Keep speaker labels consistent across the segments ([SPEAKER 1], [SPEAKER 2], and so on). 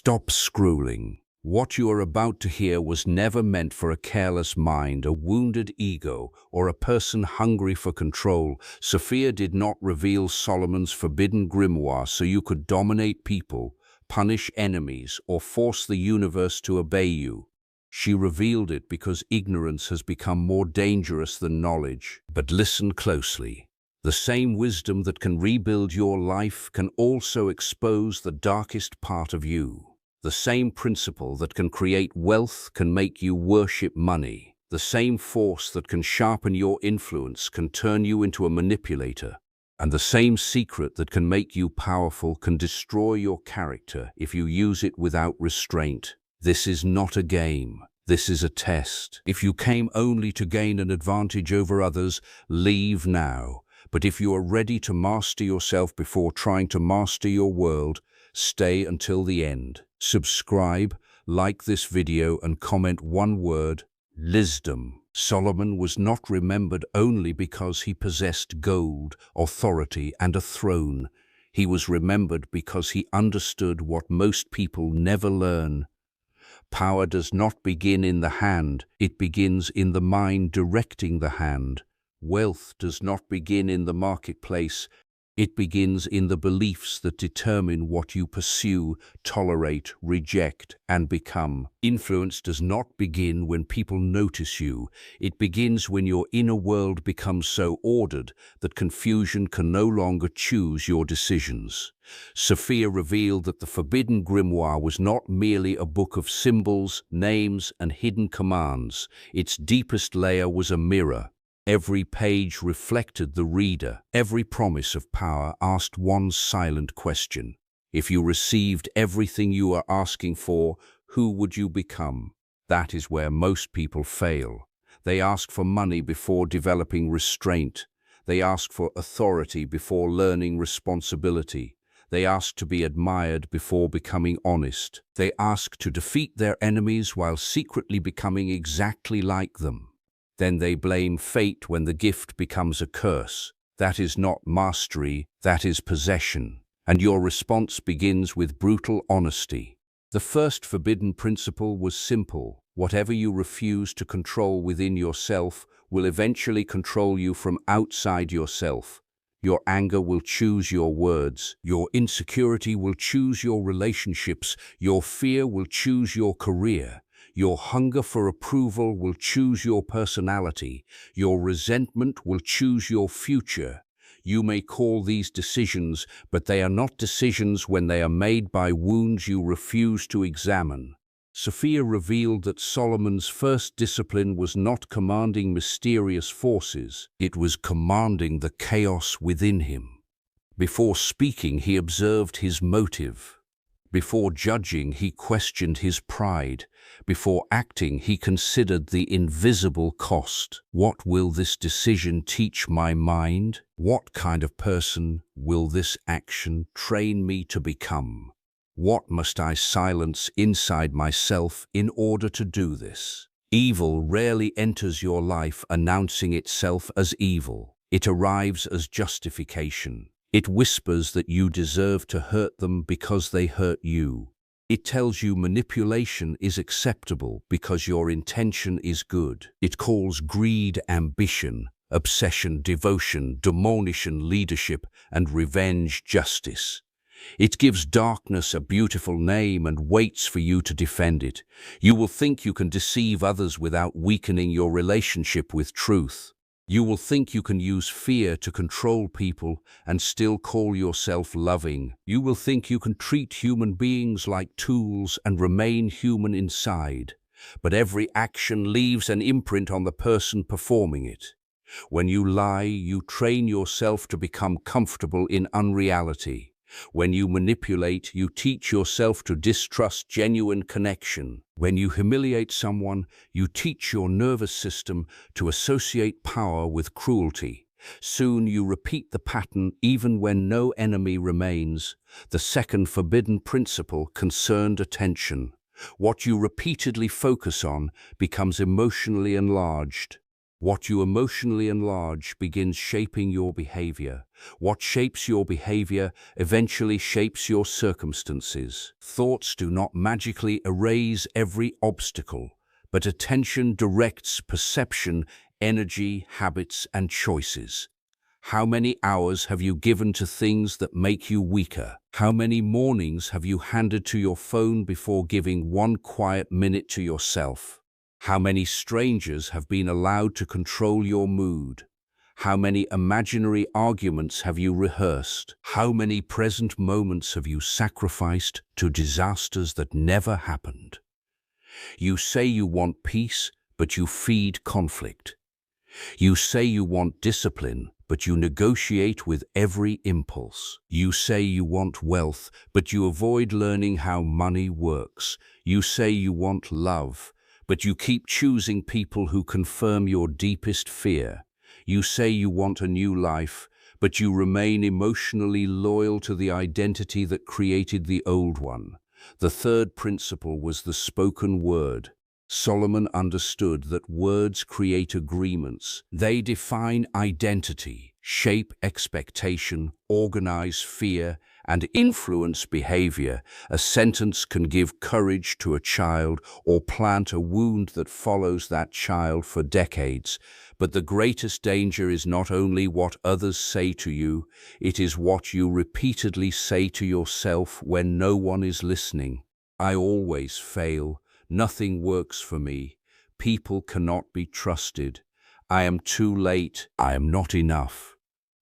[SPEAKER 1] Stop scrolling. What you are about to hear was never meant for a careless mind, a wounded ego, or a person hungry for control. Sophia did not reveal Solomon's forbidden grimoire so you could dominate people, punish enemies, or force the universe to obey you. She revealed it because ignorance has become more dangerous than knowledge. But listen closely. The same wisdom that can rebuild your life can also expose the darkest part of you. The same principle that can create wealth can make you worship money. The same force that can sharpen your influence can turn you into a manipulator. And the same secret that can make you powerful can destroy your character if you use it without restraint. This is not a game. This is a test. If you came only to gain an advantage over others, leave now. But if you are ready to master yourself before trying to master your world, stay until the end. Subscribe, like this video, and comment one word: wisdom. Solomon was not remembered only because he possessed gold, authority, and a throne. He was remembered because he understood what most people never learn. Power does not begin in the hand, it begins in the mind directing the hand. Wealth does not begin in the marketplace, it begins in the beliefs that determine what you pursue, tolerate, reject, and become. Influence does not begin when people notice you. It begins when your inner world becomes so ordered that confusion can no longer choose your decisions. Sophia revealed that the forbidden grimoire was not merely a book of symbols, names, and hidden commands. Its deepest layer was a mirror. Every page reflected the reader. Every promise of power asked one silent question. If you received everything you are asking for, who would you become? That is where most people fail. They ask for money before developing restraint. They ask for authority before learning responsibility. They ask to be admired before becoming honest. They ask to defeat their enemies while secretly becoming exactly like them. Then they blame fate when the gift becomes a curse. That is not mastery, that is possession. And your response begins with brutal honesty. The first forbidden principle was simple. Whatever you refuse to control within yourself will eventually control you from outside yourself. Your anger will choose your words. Your insecurity will choose your relationships. Your fear will choose your career. Your hunger for approval will choose your personality. Your resentment will choose your future. You may call these decisions, but they are not decisions when they are made by wounds you refuse to examine. Sophia revealed that Solomon's first discipline was not commanding mysterious forces, it was commanding the chaos within him. Before speaking, he observed his motive. Before judging, he questioned his pride. Before acting, he considered the invisible cost. What will this decision teach my mind? What kind of person will this action train me to become? What must I silence inside myself in order to do this? Evil rarely enters your life announcing itself as evil. It arrives as justification. It whispers that you deserve to hurt them because they hurt you. It tells you manipulation is acceptable because your intention is good. It calls greed ambition, obsession devotion, demolition leadership, and revenge justice. It gives darkness a beautiful name and waits for you to defend it. You will think you can deceive others without weakening your relationship with truth. You will think you can use fear to control people and still call yourself loving. You will think you can treat human beings like tools and remain human inside. But every action leaves an imprint on the person performing it. When you lie, you train yourself to become comfortable in unreality. When you manipulate, you teach yourself to distrust genuine connection. When you humiliate someone, you teach your nervous system to associate power with cruelty. Soon you repeat the pattern even when no enemy remains. The second forbidden principle concerned attention. What you repeatedly focus on becomes emotionally enlarged. What you emotionally enlarge begins shaping your behavior. What shapes your behavior eventually shapes your circumstances. Thoughts do not magically erase every obstacle, but attention directs perception, energy, habits, and choices. How many hours have you given to things that make you weaker? How many mornings have you handed to your phone before giving one quiet minute to yourself? How many strangers have been allowed to control your mood? How many imaginary arguments have you rehearsed? How many present moments have you sacrificed to disasters that never happened? You say you want peace, but you feed conflict. You say you want discipline, but you negotiate with every impulse. You say you want wealth, but you avoid learning how money works. You say you want love, but you keep choosing people who confirm your deepest fear. You say you want a new life, but you remain emotionally loyal to the identity that created the old one. The third principle was the spoken word. Solomon understood that words create agreements. They define identity, shape expectation, organize fear, and influence behavior. A sentence can give courage to a child or plant a wound that follows that child for decades. But the greatest danger is not only what others say to you, it is what you repeatedly say to yourself when no one is listening. I always fail. Nothing works for me. People cannot be trusted. I am too late. I am not enough.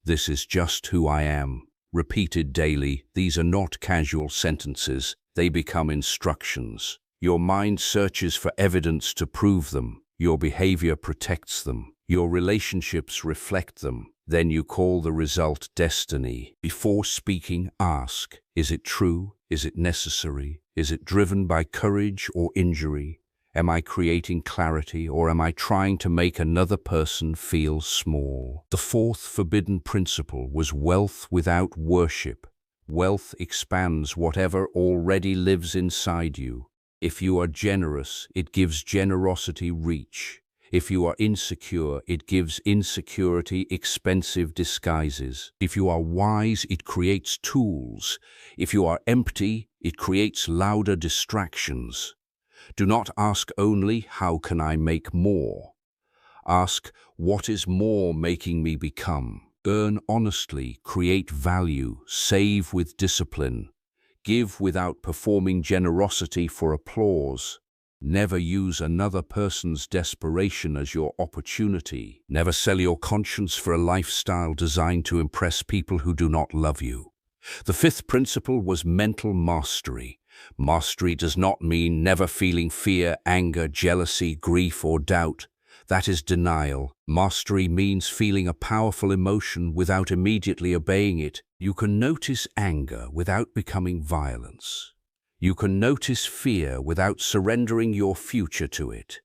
[SPEAKER 1] This is just who I am. Repeated daily, these are not casual sentences. They become instructions. Your mind searches for evidence to prove them. Your behavior protects them. Your relationships reflect them. Then you call the result destiny. Before speaking, ask, is it true? Is it necessary? Is it driven by courage or injury? Am I creating clarity, or am I trying to make another person feel small? The fourth forbidden principle was wealth without worship. Wealth expands whatever already lives inside you. If you are generous, it gives generosity reach. If you are insecure, it gives insecurity expensive disguises. If you are wise, it creates tools. If you are empty, it creates louder distractions. Do not ask only, how can I make more? Ask, what is more making me become? Earn honestly, create value, save with discipline. Give without performing generosity for applause. Never use another person's desperation as your opportunity. Never sell your conscience for a lifestyle designed to impress people who do not love you. The fifth principle was mental mastery. Mastery does not mean never feeling fear, anger, jealousy, grief, or doubt. That is denial. Mastery means feeling a powerful emotion without immediately obeying it. You can notice anger without becoming violence. You can notice fear without surrendering your future to it.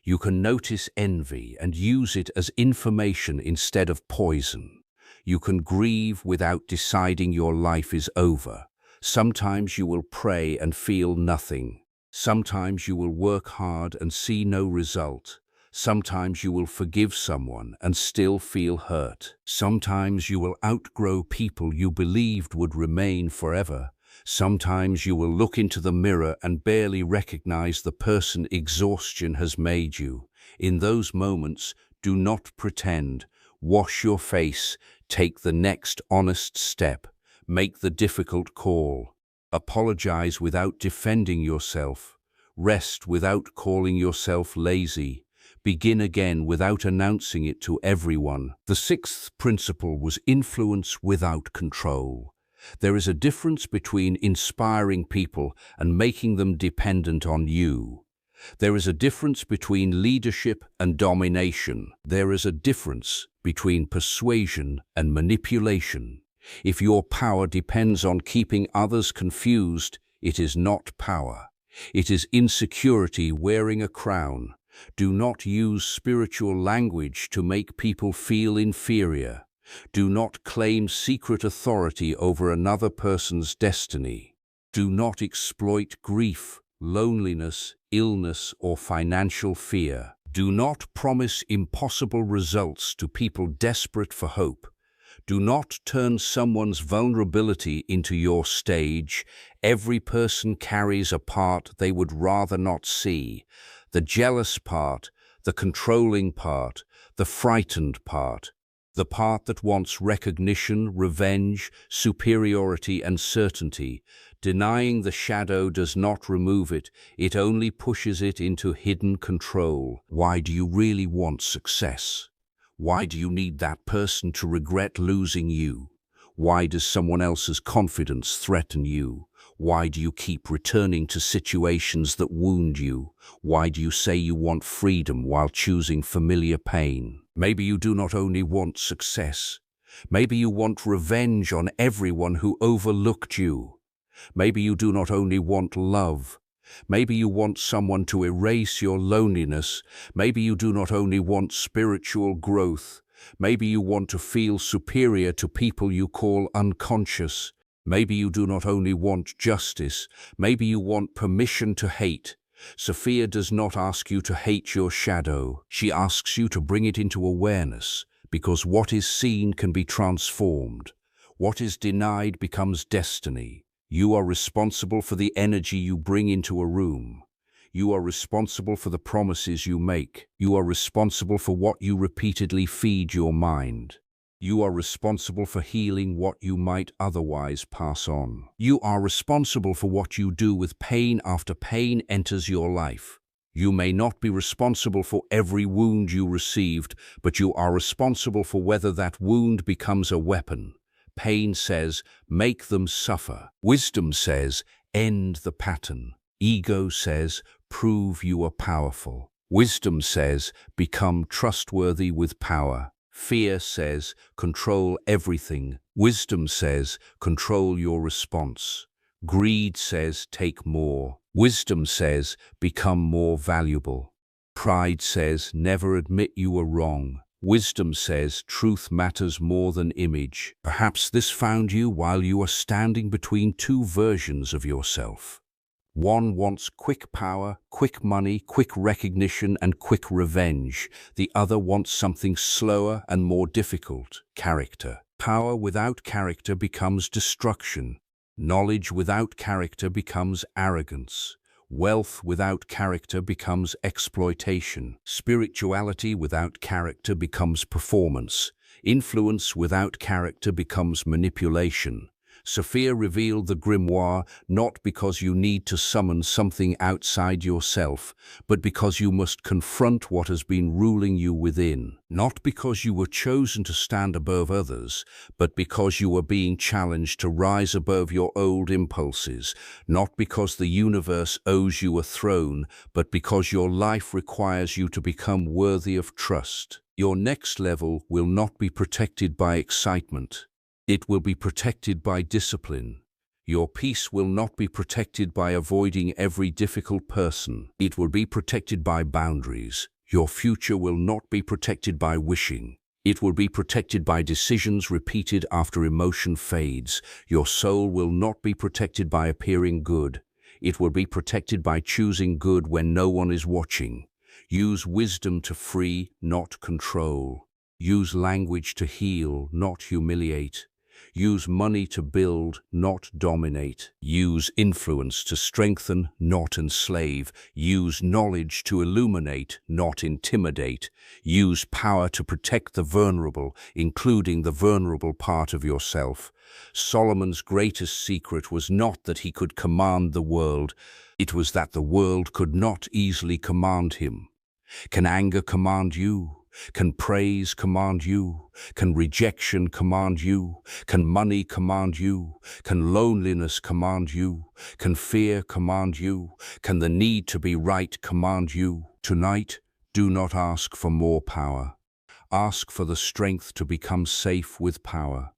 [SPEAKER 1] You can notice envy and use it as information instead of poison. You can grieve without deciding your life is over. Sometimes you will pray and feel nothing. Sometimes you will work hard and see no result. Sometimes you will forgive someone and still feel hurt. Sometimes you will outgrow people you believed would remain forever. Sometimes you will look into the mirror and barely recognize the person exhaustion has made you. In those moments, do not pretend. Wash your face. Take the next honest step. Make the difficult call. Apologize without defending yourself. Rest without calling yourself lazy. Begin again without announcing it to everyone. The sixth principle was influence without control. There is a difference between inspiring people and making them dependent on you. There is a difference between leadership and domination. There is a difference between persuasion and manipulation. If your power depends on keeping others confused, it is not power. It is insecurity wearing a crown. Do not use spiritual language to make people feel inferior. Do not claim secret authority over another person's destiny. Do not exploit grief, loneliness, illness, or financial fear. Do not promise impossible results to people desperate for hope. Do not turn someone's vulnerability into your stage. Every person carries a part they would rather not see. The jealous part, the controlling part, the frightened part. The part that wants recognition, revenge, superiority, and certainty. Denying the shadow does not remove it, it only pushes it into hidden control. Why do you really want success? Why do you need that person to regret losing you? Why does someone else's confidence threaten you? Why do you keep returning to situations that wound you? Why do you say you want freedom while choosing familiar pain? Maybe you do not only want success. Maybe you want revenge on everyone who overlooked you. Maybe you do not only want love. Maybe you want someone to erase your loneliness. Maybe you do not only want spiritual growth. Maybe you want to feel superior to people you call unconscious. Maybe you do not only want justice. Maybe you want permission to hate. Sophia does not ask you to hate your shadow. She asks you to bring it into awareness, because what is seen can be transformed. What is denied becomes destiny. You are responsible for the energy you bring into a room. You are responsible for the promises you make. You are responsible for what you repeatedly feed your mind. You are responsible for healing what you might otherwise pass on. You are responsible for what you do with pain after pain enters your life. You may not be responsible for every wound you received, but you are responsible for whether that wound becomes a weapon. Pain says, make them suffer. Wisdom says, end the pattern. Ego says, prove you are powerful. Wisdom says, become trustworthy with power. Fear says, control everything. Wisdom says, control your response. Greed says, take more. Wisdom says, become more valuable. Pride says, never admit you were wrong. Wisdom says, truth matters more than image. Perhaps this found you while you are standing between two versions of yourself. One wants quick power, quick money, quick recognition, and quick revenge. The other wants something slower and more difficult, character. Power without character becomes destruction. Knowledge without character becomes arrogance. Wealth without character becomes exploitation. Spirituality without character becomes performance. Influence without character becomes manipulation. Sophia revealed the grimoire not because you need to summon something outside yourself, but because you must confront what has been ruling you within. Not because you were chosen to stand above others, but because you were being challenged to rise above your old impulses. Not because the universe owes you a throne, but because your life requires you to become worthy of trust. Your next level will not be protected by excitement. It will be protected by discipline. Your peace will not be protected by avoiding every difficult person. It will be protected by boundaries. Your future will not be protected by wishing. It will be protected by decisions repeated after emotion fades. Your soul will not be protected by appearing good. It will be protected by choosing good when no one is watching. Use wisdom to free, not control. Use language to heal, not humiliate. Use money to build, not dominate. Use influence to strengthen, not enslave. Use knowledge to illuminate, not intimidate. Use power to protect the vulnerable, including the vulnerable part of yourself. Solomon's greatest secret was not that he could command the world. It was that the world could not easily command him. Can anger command you? Can praise command you? Can rejection command you? Can money command you? Can loneliness command you? Can fear command you? Can the need to be right command you? Tonight, do not ask for more power. Ask for the strength to become safe with power.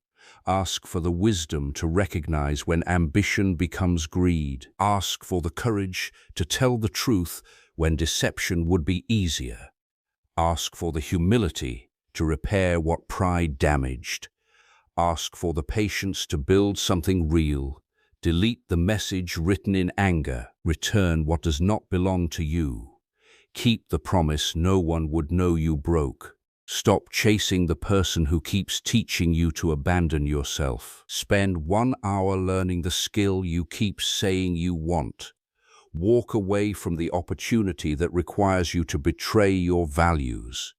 [SPEAKER 1] Ask for the wisdom to recognize when ambition becomes greed. Ask for the courage to tell the truth when deception would be easier. Ask for the humility to repair what pride damaged. Ask for the patience to build something real. Delete the message written in anger. Return what does not belong to you. Keep the promise no one would know you broke. Stop chasing the person who keeps teaching you to abandon yourself. Spend 1 hour learning the skill you keep saying you want. Walk away from the opportunity that requires you to betray your values.